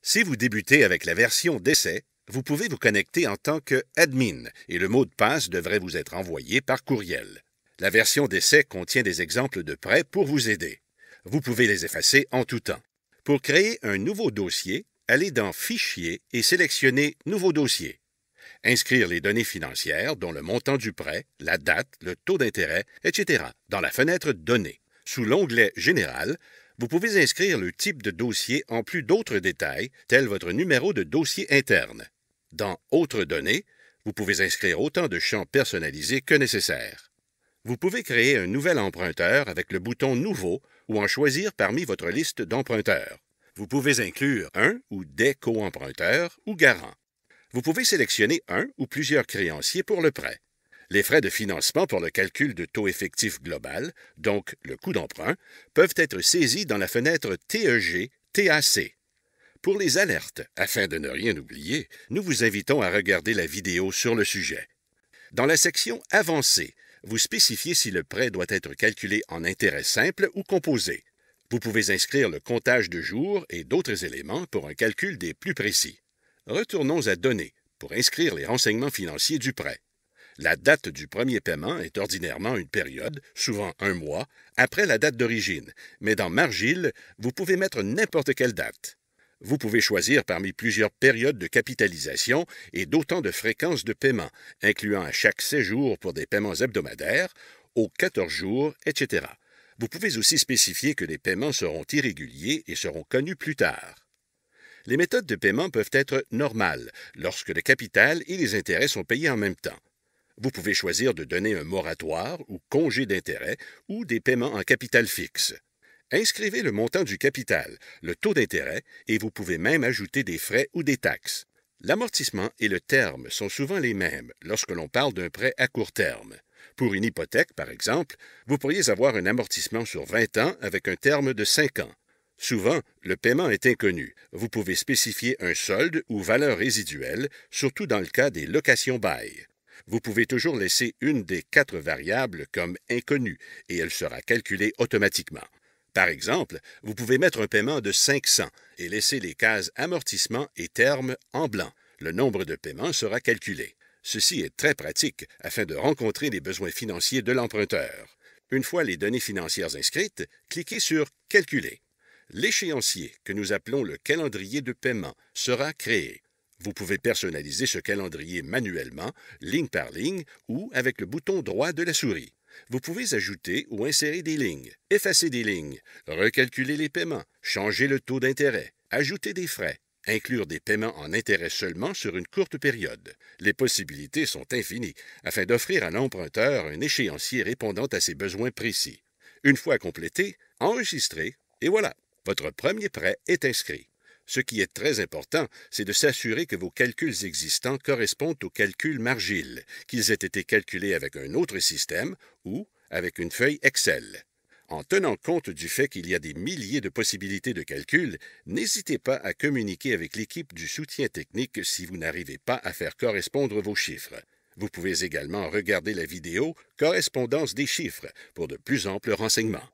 Si vous débutez avec la version d'essai, vous pouvez vous connecter en tant qu'admin et le mot de passe devrait vous être envoyé par courriel. La version d'essai contient des exemples de prêts pour vous aider. Vous pouvez les effacer en tout temps. Pour créer un nouveau dossier, allez dans Fichier et sélectionnez Nouveau dossier. Inscrire les données financières, dont le montant du prêt, la date, le taux d'intérêt, etc., dans la fenêtre Données. Sous l'onglet Général, vous pouvez inscrire le type de dossier en plus d'autres détails, tels votre numéro de dossier interne. Dans Autres données, vous pouvez inscrire autant de champs personnalisés que nécessaire. Vous pouvez créer un nouvel emprunteur avec le bouton Nouveau ou en choisir parmi votre liste d'emprunteurs. Vous pouvez inclure un ou des co-emprunteurs ou garants. Vous pouvez sélectionner un ou plusieurs créanciers pour le prêt. Les frais de financement pour le calcul de taux effectif global, donc le coût d'emprunt, peuvent être saisis dans la fenêtre TEG-TAC. Pour les alertes, afin de ne rien oublier, nous vous invitons à regarder la vidéo sur le sujet. Dans la section Avancée, vous spécifiez si le prêt doit être calculé en intérêt simple ou composé. Vous pouvez inscrire le comptage de jours et d'autres éléments pour un calcul des plus précis. Retournons à Données pour inscrire les renseignements financiers du prêt. La date du premier paiement est ordinairement une période, souvent un mois, après la date d'origine, mais dans Margil, vous pouvez mettre n'importe quelle date. Vous pouvez choisir parmi plusieurs périodes de capitalisation et d'autant de fréquences de paiement, incluant à chaque 16 jours pour des paiements hebdomadaires, aux 14 jours, etc. Vous pouvez aussi spécifier que les paiements seront irréguliers et seront connus plus tard. Les méthodes de paiement peuvent être normales, lorsque le capital et les intérêts sont payés en même temps. Vous pouvez choisir de donner un moratoire ou congé d'intérêt ou des paiements en capital fixe. Inscrivez le montant du capital, le taux d'intérêt et vous pouvez même ajouter des frais ou des taxes. L'amortissement et le terme sont souvent les mêmes lorsque l'on parle d'un prêt à court terme. Pour une hypothèque, par exemple, vous pourriez avoir un amortissement sur 20 ans avec un terme de 5 ans. Souvent, le paiement est inconnu. Vous pouvez spécifier un solde ou valeur résiduelle, surtout dans le cas des locations-bail. Vous pouvez toujours laisser une des 4 variables comme inconnue et elle sera calculée automatiquement. Par exemple, vous pouvez mettre un paiement de 500 et laisser les cases amortissement et terme en blanc. Le nombre de paiements sera calculé. Ceci est très pratique afin de rencontrer les besoins financiers de l'emprunteur. Une fois les données financières inscrites, cliquez sur Calculer. L'échéancier, que nous appelons le calendrier de paiement, sera créé. Vous pouvez personnaliser ce calendrier manuellement, ligne par ligne ou avec le bouton droit de la souris. Vous pouvez ajouter ou insérer des lignes, effacer des lignes, recalculer les paiements, changer le taux d'intérêt, ajouter des frais, inclure des paiements en intérêt seulement sur une courte période. Les possibilités sont infinies afin d'offrir à l'emprunteur un échéancier répondant à ses besoins précis. Une fois complété, enregistrez et voilà, votre premier prêt est inscrit. Ce qui est très important, c'est de s'assurer que vos calculs existants correspondent aux calculs Margil, qu'ils aient été calculés avec un autre système ou avec une feuille Excel. En tenant compte du fait qu'il y a des milliers de possibilités de calcul, n'hésitez pas à communiquer avec l'équipe du soutien technique si vous n'arrivez pas à faire correspondre vos chiffres. Vous pouvez également regarder la vidéo Correspondance des chiffres pour de plus amples renseignements.